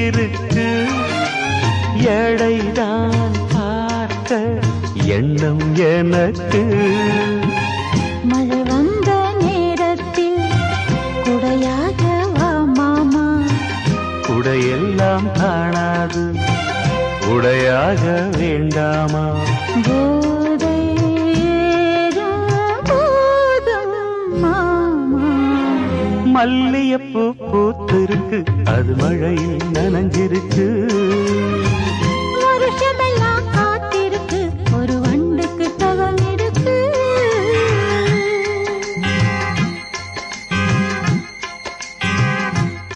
இருக்கு எடைதான் பார்க்க எண்ணம் எனக்கு மழை வந்த நேரத்தில் குடையாக வா மாமா குடையெல்லாம் காணாது உடையாக வேண்டாமா போதை ஏறும் போதும் மாமா மல்லியப்பூ பூத்திருக்கு அது மழையில் நனைஞ்சிருக்கு